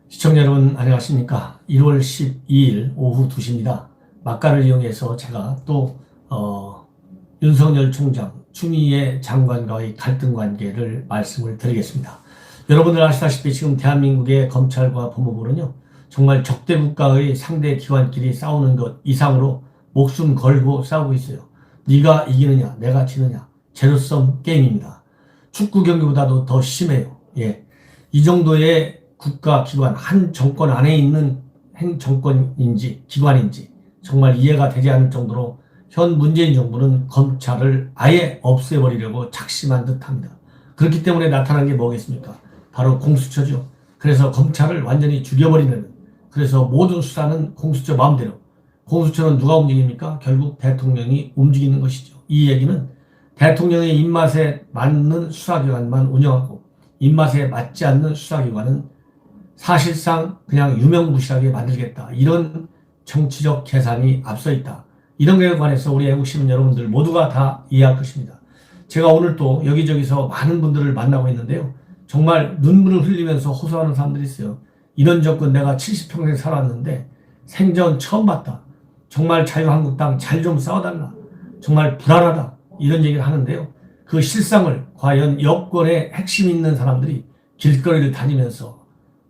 시청자 여러분 안녕하십니까. 1월 12일 오후 2시입니다. 막간을 이용해서 제가 또 윤석열 총장, 추미애 장관과의 갈등 관계를 말씀을 드리겠습니다. 여러분들 아시다시피 지금 대한민국의 검찰과 법무부는요, 정말 적대 국가의 상대 기관끼리 싸우는 것 이상으로 목숨 걸고 싸우고 있어요. 네가 이기느냐 내가 지느냐, 제로섬 게임입니다. 축구 경기보다도 더 심해요. 이 정도의 국가기관, 한 정권 안에 있는 행정권인지 기관인지 정말 이해가 되지 않을 정도로 현 문재인 정부는 검찰을 아예 없애버리려고 작심한 듯합니다. 그렇기 때문에 나타난 게 뭐겠습니까? 바로 공수처죠. 그래서 검찰을 완전히 죽여버리는, 그래서 모든 수사는 공수처 마음대로. 공수처는 누가 움직입니까? 결국 대통령이 움직이는 것이죠. 이 얘기는 대통령의 입맛에 맞는 수사기관만 운영하고 입맛에 맞지 않는 수사기관은 사실상 그냥 유명무실하게 만들겠다, 이런 정치적 계산이 앞서 있다. 이런 것에 관해서 우리 애국시민 여러분들 모두가 다 이해할 것입니다. 제가 오늘 또 여기저기서 많은 분들을 만나고 있는데요, 정말 눈물을 흘리면서 호소하는 사람들이 있어요. 이런 정권 내가 70평생 살았는데 생전 처음 봤다. 정말 자유한국당 잘 좀 싸워달라. 정말 불안하다. 이런 얘기를 하는데요, 그 실상을 과연 여권의 핵심 있는 사람들이 길거리를 다니면서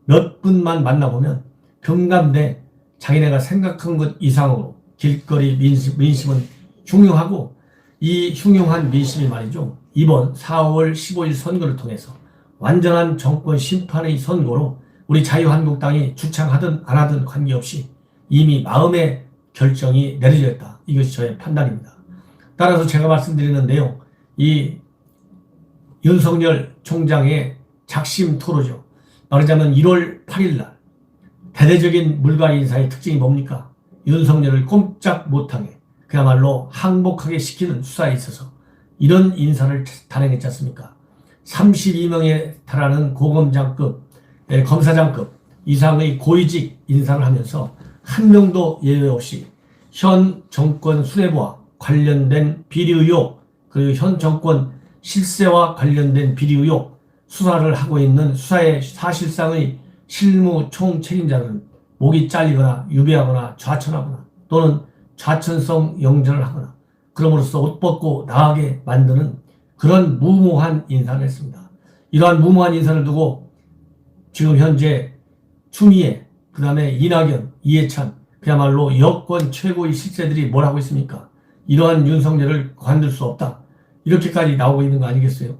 몇 분만 만나보면 경감대 자기네가 생각한 것 이상으로 길거리 민심은 흉흉하고, 이 흉흉한 민심이 말이죠, 이번 4월 15일 선거를 통해서 완전한 정권 심판의 선거로 우리 자유한국당이 주창하든 안 하든 관계없이 이미 마음의 결정이 내려져 있다. 이것이 저의 판단입니다. 따라서 제가 말씀드리는 내용, 이 윤석열 총장의 작심 토로죠. 말하자면 1월 8일 날 대대적인 물갈이 인사의 특징이 뭡니까? 윤석열을 꼼짝 못하게 그야말로 항복하게 시키는 수사에 있어서 이런 인사를 단행했지 않습니까? 32명에 달하는 고검장급, 검사장급 이상의 고위직 인사를 하면서 한 명도 예외 없이 현 정권 수뇌부와 관련된 비리 의혹, 그리고 현 정권 실세와 관련된 비리 의혹 수사를 하고 있는 수사의 사실상의 실무 총책임자는 목이 잘리거나 유배하거나 좌천하거나 또는 좌천성 영전을 하거나 그럼으로써 옷 벗고 나가게 만드는 그런 무모한 인사를 했습니다. 이러한 무모한 인사를 두고 지금 현재 추미애, 그 다음에 이낙연, 이해찬, 그야말로 여권 최고의 실세들이 뭘 하고 있습니까? 이러한 윤석열을 관둘 수 없다, 이렇게까지 나오고 있는 거 아니겠어요?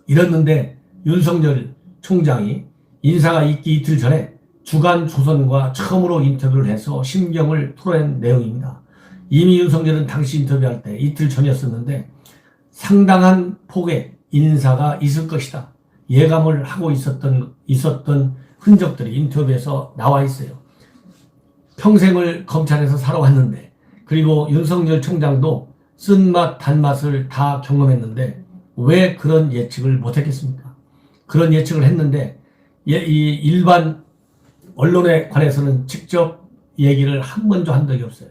이랬는데 윤석열 총장이 인사가 있기 이틀 전에 주간조선과 처음으로 인터뷰를 해서 심경을 토로낸 내용입니다. 이미 윤석열은 당시 인터뷰할 때 이틀 전이었었는데 상당한 폭의 인사가 있을 것이다, 예감을 하고 있었던 흔적들이 인터뷰에서 나와 있어요. 평생을 검찰에서 살아왔는데, 그리고 윤석열 총장도 쓴맛 단맛을 다 경험했는데 왜 그런 예측을 못했겠습니까? 그런 예측을 했는데 이 일반 언론에 관해서는 직접 얘기를 한 번도 한 적이 없어요.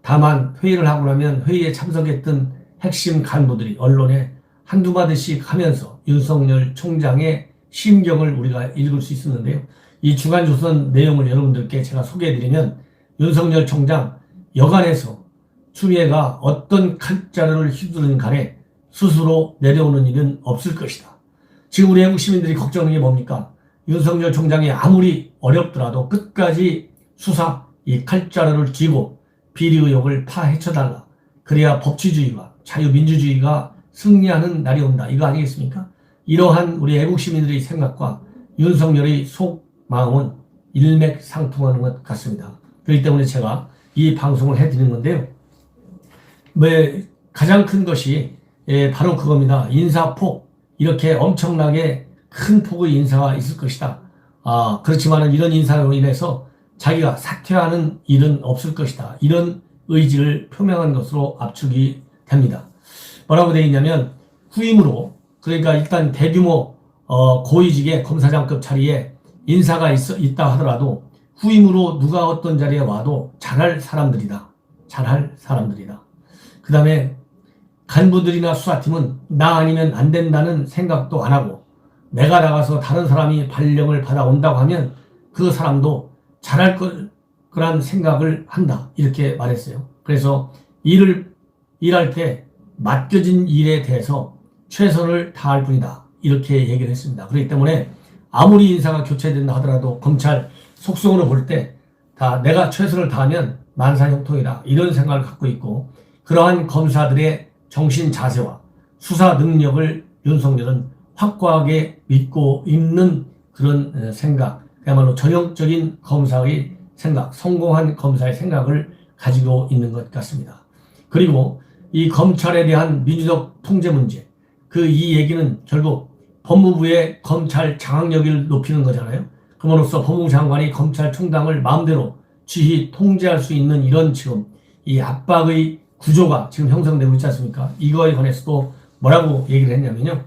다만 회의를 하고 나면 회의에 참석했던 핵심 간부들이 언론에 한두 마디씩 하면서 윤석열 총장의 심경을 우리가 읽을 수 있었는데요, 이 주간조선 내용을 여러분들께 제가 소개해드리면 윤석열 총장 여간에서 추미애가 어떤 칼자루를 휘두르는 간에 스스로 내려오는 일은 없을 것이다. 지금 우리 한국 시민들이 걱정하는 게 뭡니까? 윤석열 총장이 아무리 어렵더라도 끝까지 수사, 이 칼자루를 쥐고 비리 의혹을 파헤쳐달라. 그래야 법치주의와 자유민주주의가 승리하는 날이 온다, 이거 아니겠습니까? 이러한 우리 애국 시민들의 생각과 윤석열의 속마음은 일맥상통하는 것 같습니다. 그렇기 때문에 제가 이 방송을 해드리는 건데요, 가장 큰 것이 바로 그겁니다. 인사폭, 이렇게 엄청나게 큰 폭의 인사가 있을 것이다. 그렇지만 이런 인사로 인해서 자기가 사퇴하는 일은 없을 것이다, 이런 의지를 표명한 것으로 압축이 됩니다. 뭐라고 되어 있냐면 후임으로, 그러니까 일단 대규모 고위직의 검사장급 자리에 인사가 있다 하더라도 후임으로 누가 어떤 자리에 와도 잘할 사람들이다. 잘할 사람들이다. 그 다음에 간부들이나 수사팀은 나 아니면 안 된다는 생각도 안 하고 내가 나가서 다른 사람이 발령을 받아온다고 하면 그 사람도 잘할 거란 생각을 한다. 이렇게 말했어요. 그래서 일할 때 맡겨진 일에 대해서 최선을 다할 뿐이다. 이렇게 얘기를 했습니다. 그렇기 때문에 아무리 인사가 교체된다 하더라도 검찰 속성으로 볼 때 다 내가 최선을 다하면 만사형통이다. 이런 생각을 갖고 있고 그러한 검사들의 정신 자세와 수사 능력을 윤석열은 확고하게 믿고 있는 그런 생각, 그야말로 전형적인 검사의 생각, 성공한 검사의 생각을 가지고 있는 것 같습니다. 그리고 이 검찰에 대한 민주적 통제 문제, 이 얘기는 결국 법무부의 검찰 장악력을 높이는 거잖아요. 그럼으로써 법무부 장관이 검찰총장을 마음대로 지휘 통제할 수 있는 이런 지금 이 압박의 구조가 지금 형성되고 있지 않습니까? 이거에 관해서도 뭐라고 얘기를 했냐면요.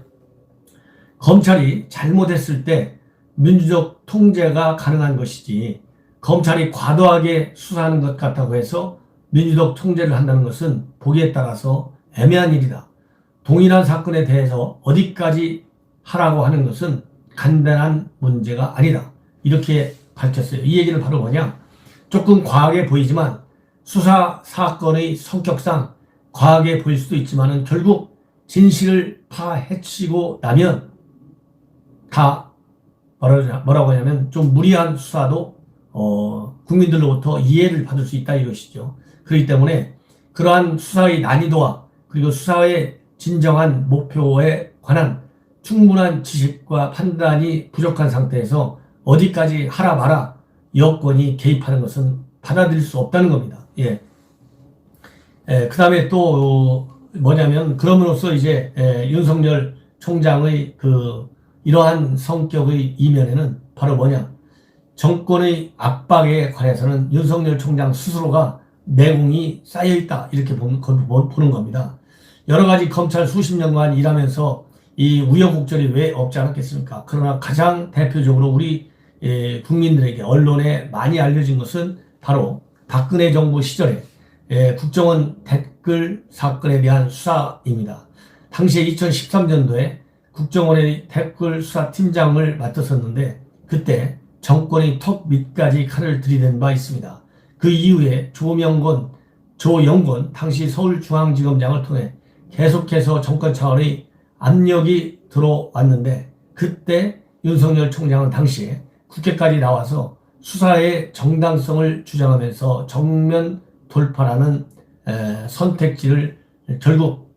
검찰이 잘못했을 때 민주적 통제가 가능한 것이지 검찰이 과도하게 수사하는 것 같다고 해서 민주적 통제를 한다는 것은 보기에 따라서 애매한 일이다. 동일한 사건에 대해서 어디까지 하라고 하는 것은 간단한 문제가 아니다. 이렇게 밝혔어요. 이 얘기는 바로 뭐냐? 조금 과하게 보이지만 수사 사건의 성격상 과하게 보일 수도 있지만은 결국 진실을 파헤치고 나면 다 뭐라고 하냐면 좀 무리한 수사도 국민들로부터 이해를 받을 수 있다 이것이죠. 그렇기 때문에 그러한 수사의 난이도와 그리고 수사의 진정한 목표에 관한 충분한 지식과 판단이 부족한 상태에서 어디까지 하라 마라 여권이 개입하는 것은 받아들일 수 없다는 겁니다. 예. 그 다음에 또 뭐냐면 그럼으로써 이제 윤석열 총장의 이러한 성격의 이면에는 바로 뭐냐? 정권의 압박에 관해서는 윤석열 총장 스스로가 내공이 쌓여있다 이렇게 보는 겁니다. 여러 가지 검찰 수십 년간 일하면서 이 우여곡절이 왜 없지 않았겠습니까? 그러나 가장 대표적으로 우리 국민들에게 언론에 많이 알려진 것은 바로 박근혜 정부 시절에 국정원 댓글 사건에 대한 수사입니다. 당시에 2013년도에 국정원의 댓글 수사팀장을 맡았었는데 그때 정권의 턱 밑까지 칼을 들이댄 바 있습니다. 그 이후에 조영건 당시 서울중앙지검장을 통해 계속해서 정권 차원의 압력이 들어왔는데 그때 윤석열 총장은 당시에 국회까지 나와서 수사의 정당성을 주장하면서 정면 돌파라는 선택지를 결국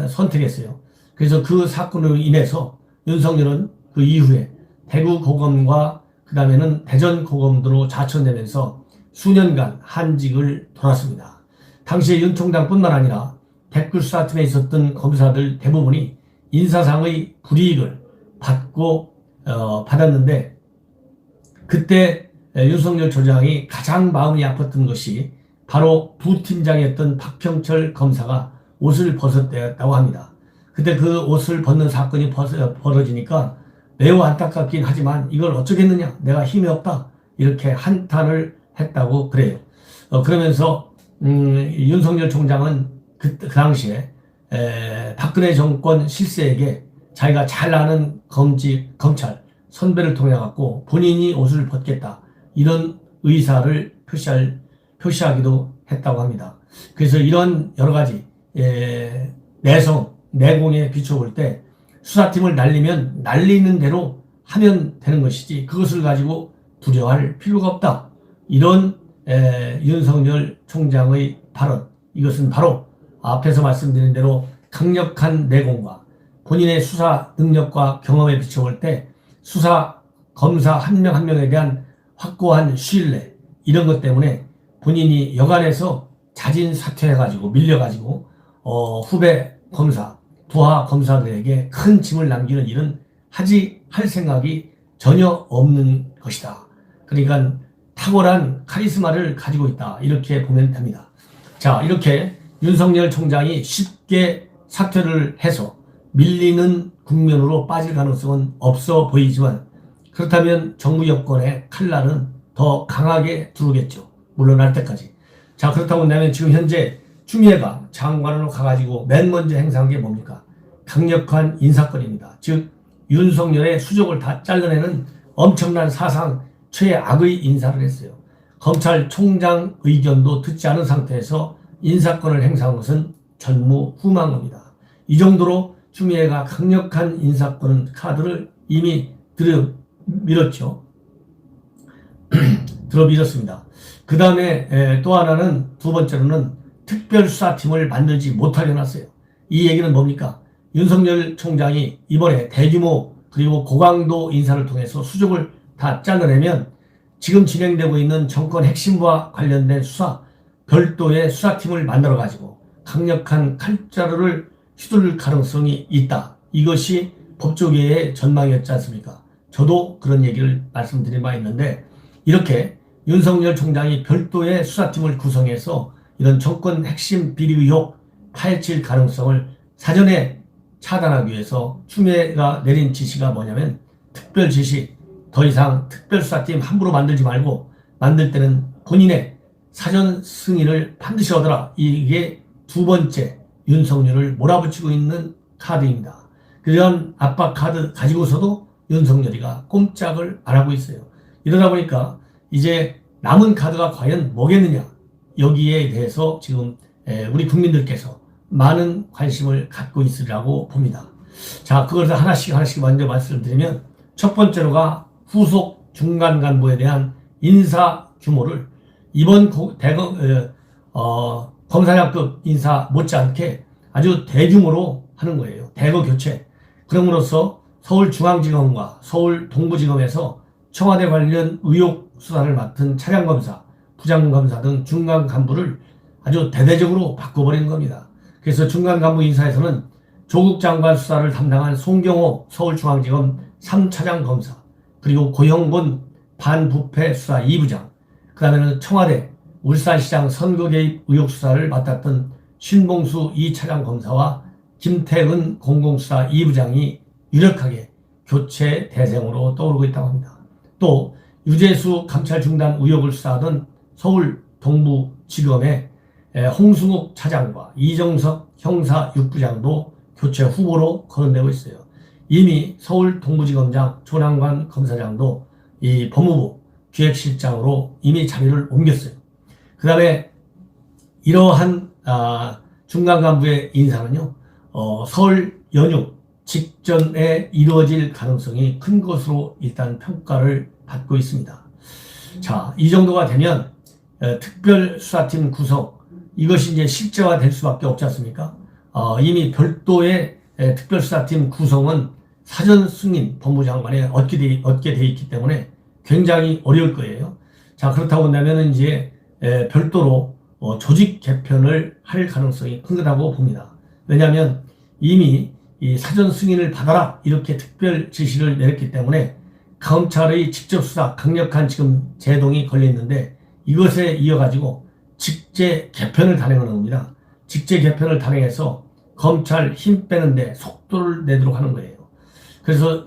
선택했어요. 그래서 그 사건으로 인해서 윤석열은 그 이후에 대구고검과 그 다음에는 대전고검으로 자천되면서 수년간 한직을 돌았습니다. 당시에 윤 총장뿐만 아니라 댓글 수사팀에 있었던 검사들 대부분이 인사상의 불이익을 받았는데 그때 윤석열 총장이 가장 마음이 아팠던 것이 바로 부팀장이었던 박형철 검사가 옷을 벗었다고 합니다. 그때 그 옷을 벗는 사건이 벌어지니까 매우 안타깝긴 하지만 이걸 어쩌겠느냐, 내가 힘이 없다, 이렇게 한탄을 했다고 그래요. 그러면서 윤석열 총장은 그 당시에 박근혜 정권 실세에게 자기가 잘 아는 검찰 선배를 통해 갖고 본인이 옷을 벗겠다 이런 의사를 표시하기도 했다고 합니다. 그래서 이런 여러 가지 내공에 비춰볼 때 수사팀을 날리면 날리는 대로 하면 되는 것이지 그것을 가지고 두려워할 필요가 없다. 이런 윤석열 총장의 발언, 이것은 바로 앞에서 말씀드린 대로 강력한 내공과 본인의 수사 능력과 경험에 비춰볼 때 수사 검사 한 명 한 명에 대한 확고한 신뢰, 이런 것 때문에 본인이 여간에서 자진 사퇴해가지고 밀려가지고 후배 검사, 부하 검사들에게 큰 짐을 남기는 일은 할 생각이 전혀 없는 것이다. 그러니까 탁월한 카리스마를 가지고 있다. 이렇게 보면 됩니다. 자, 이렇게 윤석열 총장이 쉽게 사퇴를 해서 밀리는 국면으로 빠질 가능성은 없어 보이지만 그렇다면 정부 여권의 칼날은 더 강하게 두르겠죠. 물러날 때까지. 자, 그렇다고 한다면 지금 현재 추미애가 장관으로 가가지고 맨 먼저 행사한 게 뭡니까? 강력한 인사권입니다. 즉 윤석열의 수족을 다 잘라내는 엄청난 사상 최악의 인사를 했어요. 검찰총장 의견도 듣지 않은 상태에서 인사권을 행사한 것은 전무후무한 겁니다. 이 정도로 추미애가 강력한 인사권 카드를 이미 들어밀었죠. 들어밀었습니다. 그 다음에 또 하나는 두 번째로는 특별수사팀을 만들지 못하게 해놨어요. 이 얘기는 뭡니까? 윤석열 총장이 이번에 대규모 그리고 고강도 인사를 통해서 수족을 다 잘라내면 지금 진행되고 있는 정권 핵심과 관련된 수사 별도의 수사팀을 만들어가지고 강력한 칼자루를 휘둘릴 가능성이 있다. 이것이 법조계의 전망이었지 않습니까? 저도 그런 얘기를 말씀드린 바 있는데 이렇게 윤석열 총장이 별도의 수사팀을 구성해서 이런 정권 핵심 비리 의혹 파헤칠 가능성을 사전에 차단하기 위해서 추미애가 내린 지시가 뭐냐면 특별 지시, 더 이상 특별수사팀 함부로 만들지 말고 만들 때는 본인의 사전 승인을 반드시 얻어라. 이게 두 번째 윤석열을 몰아붙이고 있는 카드입니다. 그런 압박 카드 가지고서도 윤석열이가 꼼짝을 안 하고 있어요. 이러다 보니까 이제 남은 카드가 과연 뭐겠느냐, 여기에 대해서 지금 우리 국민들께서 많은 관심을 갖고 있으리라고 봅니다. 자, 그것을 하나씩 먼저 말씀드리면 첫 번째로가 후속 중간 간부에 대한 인사 규모를 이번 검사장급 인사 못지않게 아주 대규모로 하는 거예요. 대거 교체. 그럼으로써 서울중앙지검과 서울동부지검에서 청와대 관련 의혹 수사를 맡은 차장검사, 부장검사 등 중간 간부를 아주 대대적으로 바꿔버린 겁니다. 그래서 중간 간부 인사에서는 조국 장관 수사를 담당한 송경호 서울중앙지검 3차장 검사, 그리고 고형본 반부패 수사 2부장, 그 다음에는 청와대 울산시장 선거 개입 의혹 수사를 맡았던 신봉수 2차장 검사와 김태은 공공수사 2부장이 유력하게 교체 대상으로 떠오르고 있다고 합니다. 또 유재수 감찰 중단 의혹을 수사하던 서울 동부지검의 홍승욱 차장과 이정석 형사 6부장도 교체 후보로 거론되고 있어요. 이미 서울 동부지검장 조남관 검사장도 이 법무부 기획실장으로 이미 자리를 옮겼어요. 그 다음에 이러한 중간 간부의 인사는요, 설 연휴 직전에 이루어질 가능성이 큰 것으로 일단 평가를 받고 있습니다. 자, 이 정도가 되면 특별수사팀 구성, 이것이 이제 실제화될 수밖에 없지 않습니까? 이미 별도의 특별수사팀 구성은 사전 승인 법무장관에 얻게 돼 있기 때문에 굉장히 어려울 거예요. 자, 그렇다고 한다면 이제 별도로 조직 개편을 할 가능성이 큰 거라고 봅니다. 왜냐하면 이미 이 사전 승인을 받아라 이렇게 특별 지시를 내렸기 때문에 검찰의 직접 수사 강력한 지금 제동이 걸려 있는데 이것에 이어가지고 직제 개편을 단행하는 겁니다. 직제 개편을 단행해서 검찰 힘 빼는데 속도를 내도록 하는 거예요. 그래서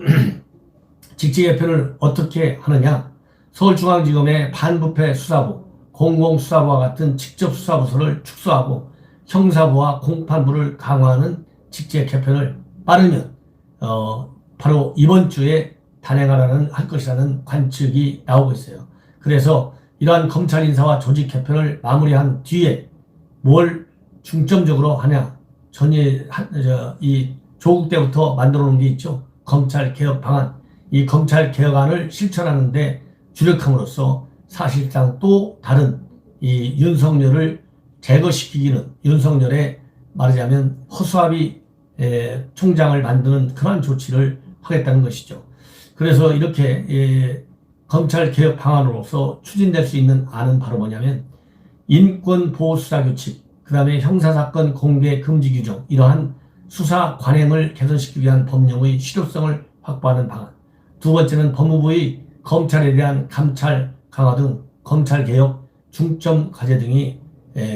직제 개편을 어떻게 하느냐? 서울중앙지검의 반부패 수사부, 공공수사부와 같은 직접 수사부서를 축소하고 형사부와 공판부를 강화하는 직제 개편을 빠르면 바로 이번 주에 단행하라는 할 것이라는 관측이 나오고 있어요. 그래서 이러한 검찰 인사와 조직 개편을 마무리한 뒤에 뭘 중점적으로 하냐? 이 조국 때부터 만들어 놓은 게 있죠. 검찰 개혁 방안. 이 검찰 개혁안을 실천하는데 주력함으로써 사실상 또 다른 이 윤석열을 제거시키기는 윤석열의 말하자면 허수아비 총장을 만드는 그러한 조치를 하겠다는 것이죠. 그래서 이렇게 검찰 개혁 방안으로서 추진될 수 있는 안은 바로 뭐냐면 인권보호수사규칙, 그 다음에 형사사건 공개 금지 규정, 이러한 수사 관행을 개선시키기 위한 법령의 실효성을 확보하는 방안. 두 번째는 법무부의 검찰에 대한 감찰 강화 등 검찰개혁 중점 과제 등이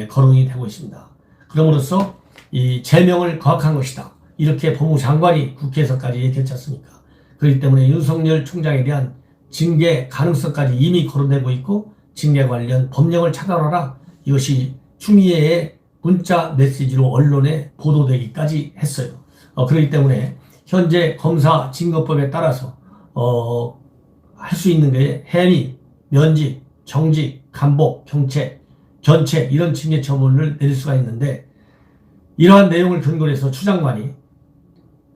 거론이 되고 있습니다. 그럼으로써 이 제명을 거역한 것이다. 이렇게 법무부 장관이 국회에서까지 얘기했지 않습니까? 그렇기 때문에 윤석열 총장에 대한 징계 가능성까지 이미 거론되고 있고 징계 관련 법령을 차단하라 이것이 추미애의 문자 메시지로 언론에 보도되기까지 했어요. 그렇기 때문에 현재 검사 증거법에 따라서 할 수 있는 게 해미, 면직, 정직, 감복, 경책, 견책 이런 징계 처분을 내릴 수가 있는데, 이러한 내용을 근거로 해서 추 장관이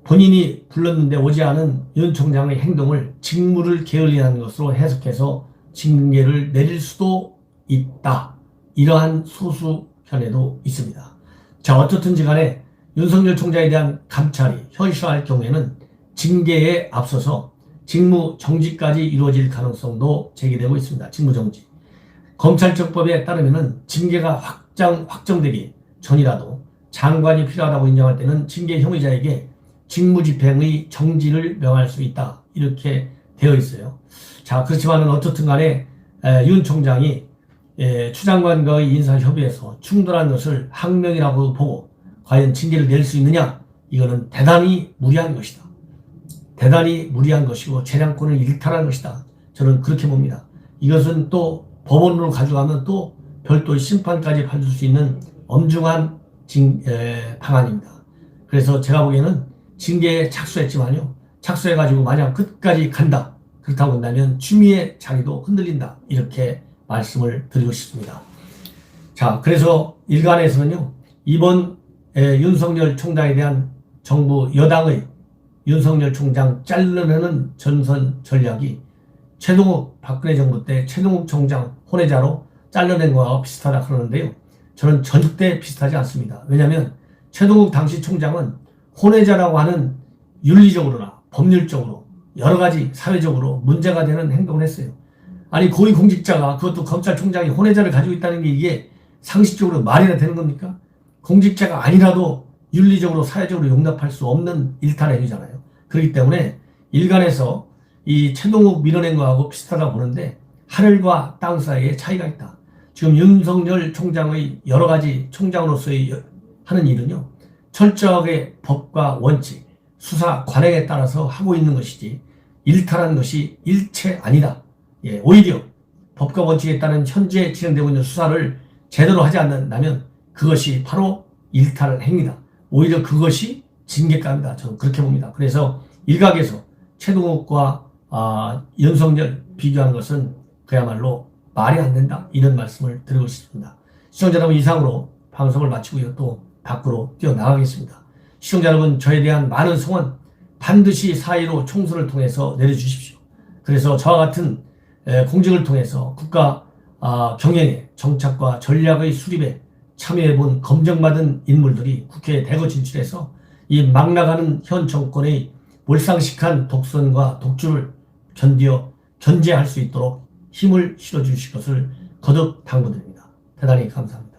본인이 불렀는데 오지 않은 윤 총장의 행동을 직무를 게을리한 것으로 해석해서 징계를 내릴 수도 있다. 이러한 소수견해도 있습니다. 자, 어떻든지 간에 윤석열 총장에 대한 감찰이 현실화할 경우에는 징계에 앞서서 직무 정지까지 이루어질 가능성도 제기되고 있습니다. 직무 정지. 검찰청법에 따르면은 징계가 확정되기 전이라도 장관이 필요하다고 인정할 때는 징계 혐의자에게 직무집행의 정지를 명할 수 있다. 이렇게 되어 있어요. 자, 그렇지만은 어떻든 간에 윤 총장이 추 장관과의 인사협의에서 충돌한 것을 항명이라고 보고 과연 징계를 낼 수 있느냐? 이거는 대단히 무리한 것이다. 대단히 무리한 것이고 재량권을 일탈한 것이다. 저는 그렇게 봅니다. 이것은 또 법원으로 가져가면 또 별도의 심판까지 받을 수 있는 엄중한 방안입니다. 그래서 제가 보기에는 징계에 착수했지만요. 착수해가지고 만약 끝까지 간다. 그렇다고 한다면 추미애 자리도 흔들린다. 이렇게 말씀을 드리고 싶습니다. 자, 그래서 일간에서는요. 이번 윤석열 총장에 대한 정부 여당의 윤석열 총장 잘라내는 전선 전략이 최동욱 박근혜 정부 때 최동욱 총장 혼외자로 잘라낸 거와 비슷하다 그러는데요. 저는 절대 비슷하지 않습니다. 왜냐하면 최동욱 당시 총장은 혼외자라고 하는 윤리적으로나 법률적으로 여러 가지 사회적으로 문제가 되는 행동을 했어요. 아니, 고위공직자가, 그것도 검찰총장이 혼외자를 가지고 있다는 게 이게 상식적으로 말이나 되는 겁니까? 공직자가 아니라도 윤리적으로 사회적으로 용납할 수 없는 일탈 행위잖아요. 그렇기 때문에 일간에서 이 최동욱 밀어낸 거하고 비슷하다고 보는데 하늘과 땅 사이에 차이가 있다. 지금 윤석열 총장의 여러 가지 총장으로서의 하는 일은요. 철저하게 법과 원칙, 수사 관행에 따라서 하고 있는 것이지 일탈한 것이 일체 아니다. 오히려 법과 원칙에 따른 현재 진행되고 있는 수사를 제대로 하지 않는다면 그것이 바로 일탈 행위다. 오히려 그것이 징계감이다. 저는 그렇게 봅니다. 그래서 일각에서 최동욱과 윤석열 비교하는 것은 그야말로 말이 안 된다. 이런 말씀을 드리고 싶습니다. 시청자 여러분, 이상으로 방송을 마치고요. 또 밖으로 뛰어나가겠습니다. 시청자 여러분, 저에 대한 많은 성원 반드시 4.15 총선을 통해서 내려주십시오. 그래서 저와 같은 공직을 통해서 국가 경영에 정착과 전략의 수립에 참여해본 검증받은 인물들이 국회에 대거 진출해서 이 막 나가는 현 정권의 몰상식한 독선과 독주를 견제할 수 있도록 힘을 실어주실 것을 거듭 당부드립니다. 대단히 감사합니다.